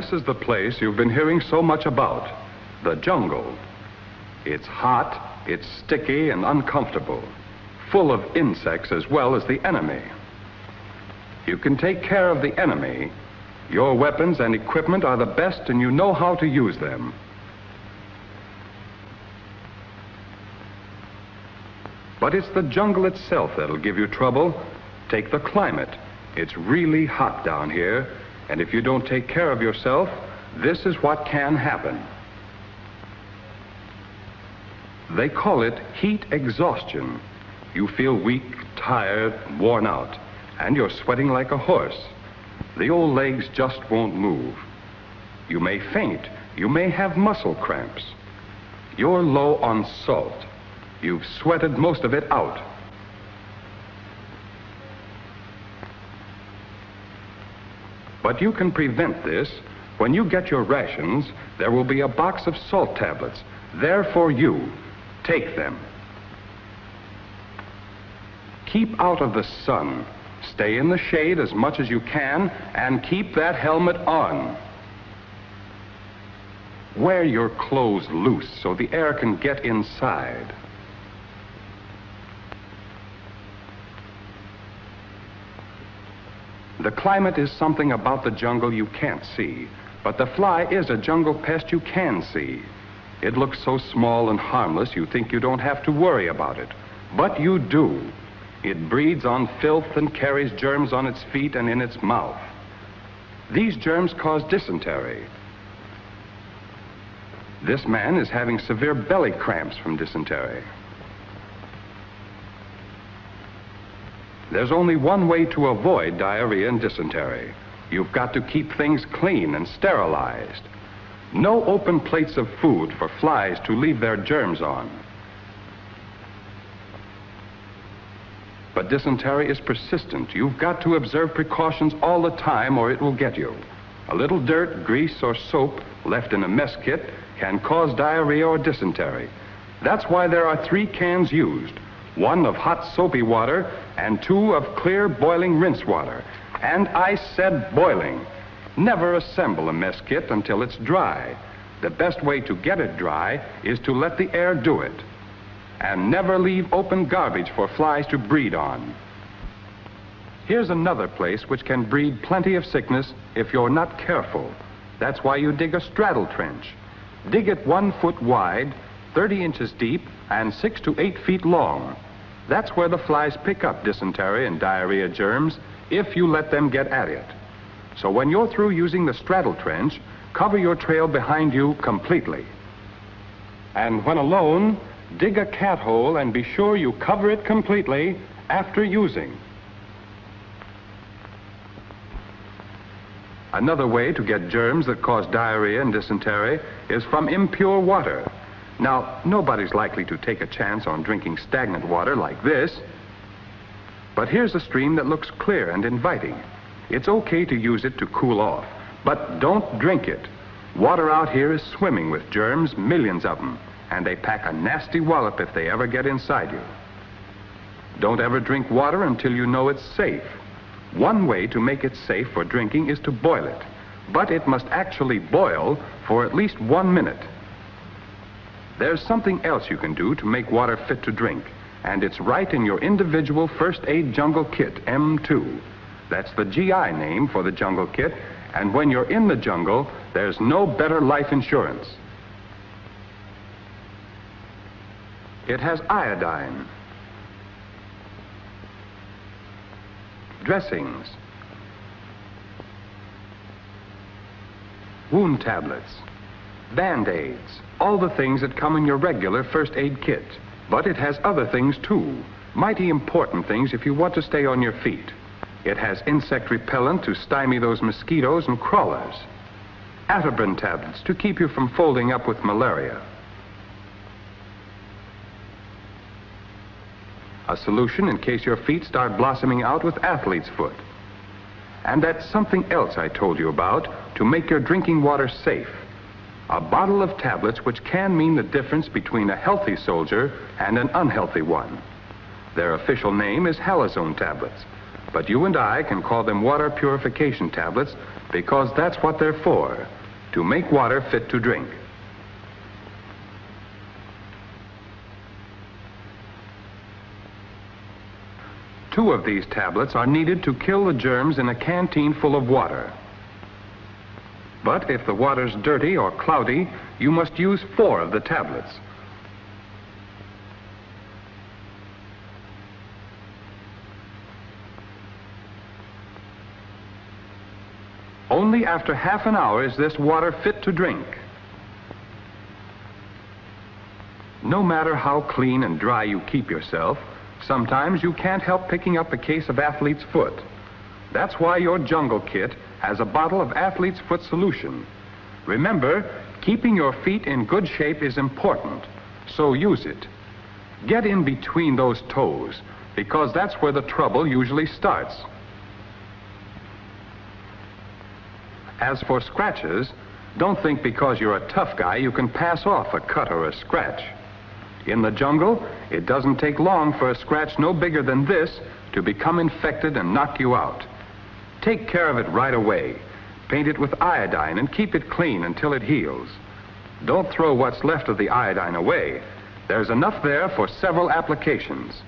this is the place you've been hearing so much about, the jungle. It's hot, it's sticky and uncomfortable, full of insects as well as the enemy. You can take care of the enemy. Your weapons and equipment are the best and you know how to use them. But it's the jungle itself that'll give you trouble. Take the climate. It's really hot down here, and if you don't take care of yourself, this is what can happen. They call it heat exhaustion. You feel weak, tired, worn out, and you're sweating like a horse. The old legs just won't move. You may faint. You may have muscle cramps. You're low on salt. You've sweated most of it out. But you can prevent this. When you get your rations, there will be a box of salt tablets there for you. Take them. Keep out of the sun. Stay in the shade as much as you can and keep that helmet on. Wear your clothes loose so the air can get inside. The climate is something about the jungle you can't see, but the fly is a jungle pest you can see. It looks so small and harmless you think you don't have to worry about it, but you do. It breeds on filth and carries germs on its feet and in its mouth. These germs cause dysentery. This man is having severe belly cramps from dysentery. There's only one way to avoid diarrhea and dysentery. You've got to keep things clean and sterilized. No open plates of food for flies to leave their germs on. But dysentery is persistent. You've got to observe precautions all the time or it will get you. A little dirt, grease, or soap left in a mess kit can cause diarrhea or dysentery. That's why there are 3 cans used. 1 of hot soapy water and 2 of clear boiling rinse water. And I said boiling. Never assemble a mess kit until it's dry. The best way to get it dry is to let the air do it. And never leave open garbage for flies to breed on. Here's another place which can breed plenty of sickness if you're not careful. That's why you dig a straddle trench. Dig it 1 foot wide, 30 inches deep, and 6 to 8 feet long. That's where the flies pick up dysentery and diarrhea germs if you let them get at it. So when you're through using the straddle trench, cover your trail behind you completely. And when alone, dig a cat hole and be sure you cover it completely after using. Another way to get germs that cause diarrhea and dysentery is from impure water. Now, nobody's likely to take a chance on drinking stagnant water like this. But here's a stream that looks clear and inviting. It's okay to use it to cool off, but don't drink it. Water out here is swimming with germs, millions of them, and they pack a nasty wallop if they ever get inside you. Don't ever drink water until you know it's safe. One way to make it safe for drinking is to boil it, but it must actually boil for at least 1 minute. There's something else you can do to make water fit to drink, and it's right in your individual first aid jungle kit, M2. That's the GI name for the jungle kit, and when you're in the jungle, there's no better life insurance. It has iodine, dressings, wound tablets, Band-Aids, all the things that come in your regular first aid kit. But it has other things too, mighty important things if you want to stay on your feet. It has insect repellent to stymie those mosquitoes and crawlers, Atobrin tablets to keep you from folding up with malaria, a solution in case your feet start blossoming out with athlete's foot, and that's something else I told you about to make your drinking water safe. A bottle of tablets which can mean the difference between a healthy soldier and an unhealthy one. Their official name is halazone tablets, but you and I can call them water purification tablets because that's what they're for, to make water fit to drink. Two of these tablets are needed to kill the germs in a canteen full of water. But if the water's dirty or cloudy, you must use 4 of the tablets. Only after half an hour is this water fit to drink. No matter how clean and dry you keep yourself, sometimes you can't help picking up a case of athlete's foot. That's why your jungle kit has a bottle of athlete's foot solution. Remember, keeping your feet in good shape is important, so use it. Get in between those toes, because that's where the trouble usually starts. As for scratches, don't think because you're a tough guy you can pass off a cut or a scratch. In the jungle, it doesn't take long for a scratch no bigger than this to become infected and knock you out. Take care of it right away. Paint it with iodine and keep it clean until it heals. Don't throw what's left of the iodine away. There's enough there for several applications.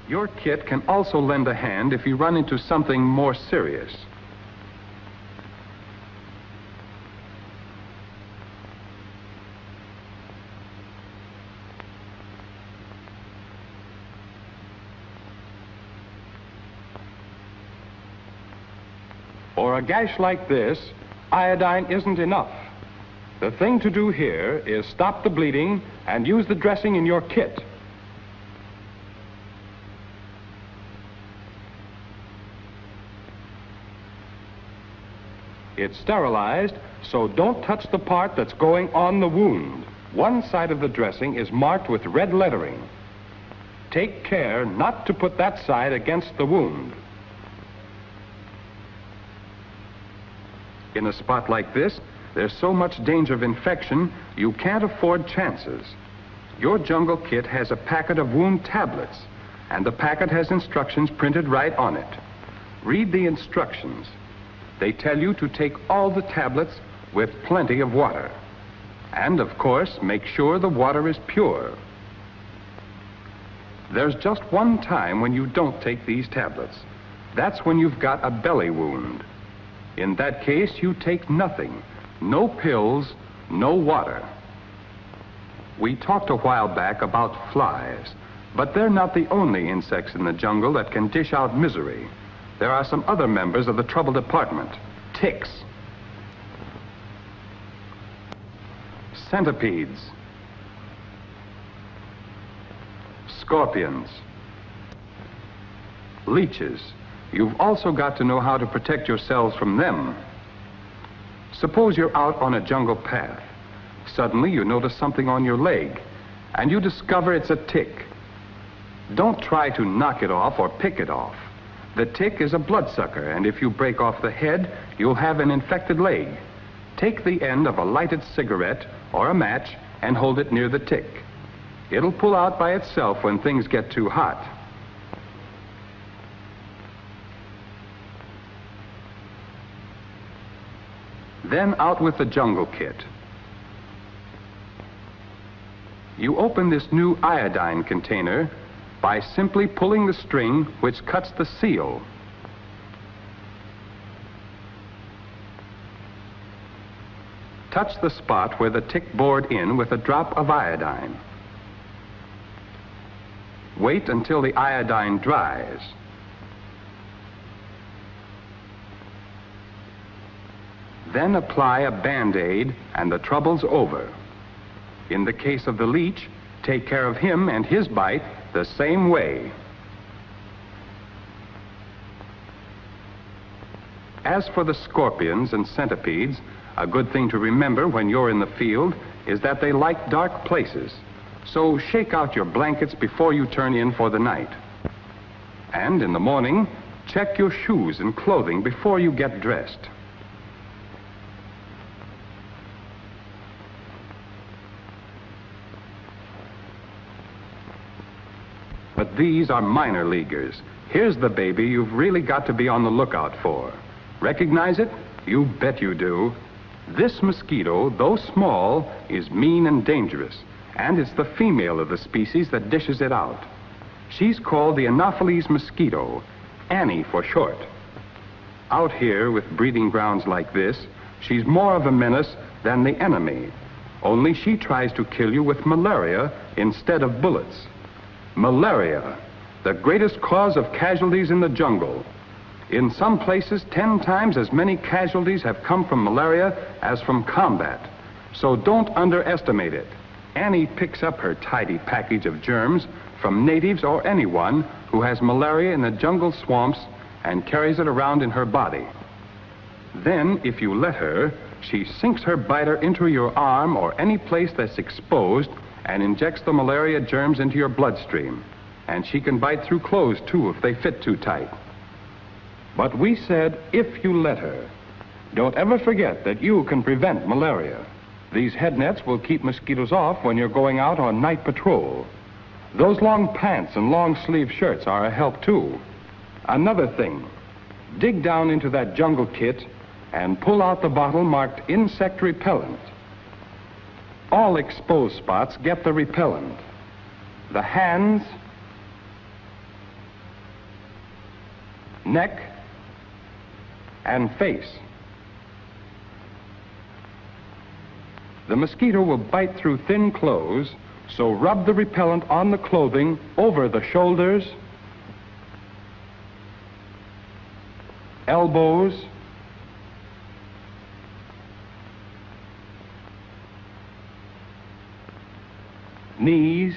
Your kit can also lend a hand if you run into something more serious. For a gash like this, iodine isn't enough. The thing to do here is stop the bleeding and use the dressing in your kit. It's sterilized, so don't touch the part that's going on the wound. One side of the dressing is marked with red lettering. Take care not to put that side against the wound. In a spot like this, there's so much danger of infection, you can't afford chances. Your jungle kit has a packet of wound tablets, and the packet has instructions printed right on it. Read the instructions. They tell you to take all the tablets with plenty of water. And, of course, make sure the water is pure. There's just one time when you don't take these tablets. That's when you've got a belly wound. In that case, you take nothing. No pills, no water. We talked a while back about flies, but they're not the only insects in the jungle that can dish out misery. There are some other members of the trouble department. Ticks, centipedes, scorpions, leeches. You've also got to know how to protect yourselves from them. Suppose you're out on a jungle path. Suddenly you notice something on your leg, and you discover it's a tick. Don't try to knock it off or pick it off. The tick is a bloodsucker, and if you break off the head, you'll have an infected leg. Take the end of a lighted cigarette or a match and hold it near the tick. It'll pull out by itself when things get too hot. Then out with the jungle kit. You open this new iodine container by simply pulling the string which cuts the seal. Touch the spot where the tick bored in with a drop of iodine. Wait until the iodine dries. Then apply a Band-Aid and the trouble's over. In the case of the leech, take care of him and his bite the same way. As for the scorpions and centipedes, a good thing to remember when you're in the field is that they like dark places. So shake out your blankets before you turn in for the night. And in the morning, check your shoes and clothing before you get dressed. But these are minor leaguers. Here's the baby you've really got to be on the lookout for. Recognize it? You bet you do. This mosquito, though small, is mean and dangerous, and it's the female of the species that dishes it out. She's called the Anopheles mosquito, Annie for short. Out here with breeding grounds like this, she's more of a menace than the enemy. Only she tries to kill you with malaria instead of bullets. Malaria, the greatest cause of casualties in the jungle. In some places, 10 times as many casualties have come from malaria as from combat. So don't underestimate it. Annie picks up her tidy package of germs from natives or anyone who has malaria in the jungle swamps and carries it around in her body. Then, if you let her, she sinks her biter into your arm or any place that's exposed and injects the malaria germs into your bloodstream. And she can bite through clothes, too, if they fit too tight. But we said, if you let her. Don't ever forget that you can prevent malaria. These head nets will keep mosquitoes off when you're going out on night patrol. Those long pants and long sleeve shirts are a help, too. Another thing, dig down into that jungle kit and pull out the bottle marked insect repellent. All exposed spots get the repellent. The hands, neck, and face. The mosquito will bite through thin clothes, so rub the repellent on the clothing over the shoulders, elbows, knees,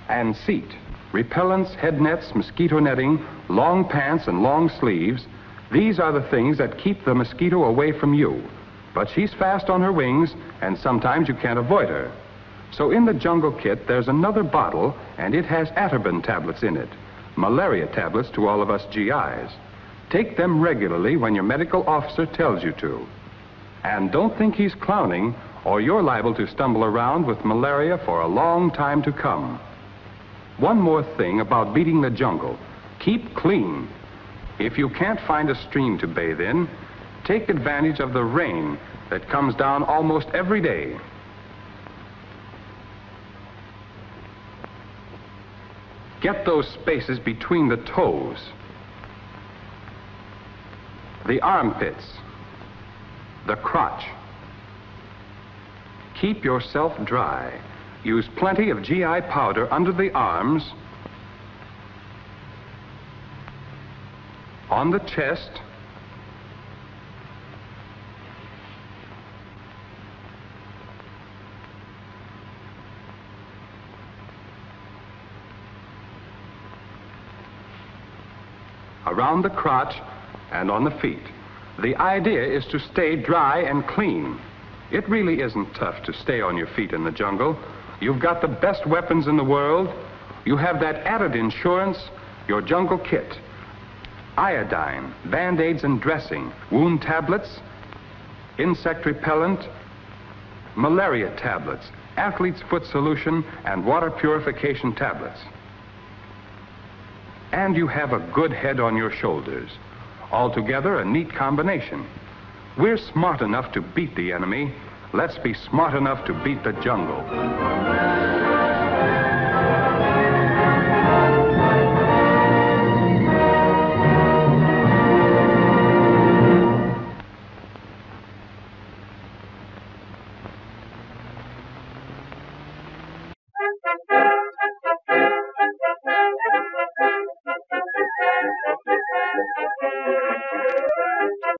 and seat. Repellents, head nets, mosquito netting, long pants, and long sleeves. These are the things that keep the mosquito away from you. But she's fast on her wings, and sometimes you can't avoid her. So in the jungle kit, there's another bottle, and it has Atiban tablets in it. Malaria tablets to all of us GIs. Take them regularly when your medical officer tells you to. And don't think he's clowning, or you're liable to stumble around with malaria for a long time to come. One more thing about beating the jungle. Keep clean. If you can't find a stream to bathe in, take advantage of the rain that comes down almost every day. Get those spaces between the toes, the armpits, the crotch. Keep yourself dry. Use plenty of GI powder under the arms, on the chest, around the crotch, and on the feet. The idea is to stay dry and clean. It really isn't tough to stay on your feet in the jungle. You've got the best weapons in the world. You have that added insurance, your jungle kit. Iodine, Band-Aids and dressing, wound tablets, insect repellent, malaria tablets, athlete's foot solution, and water purification tablets. And you have a good head on your shoulders. Altogether, a neat combination. We're smart enough to beat the enemy. Let's be smart enough to beat the jungle.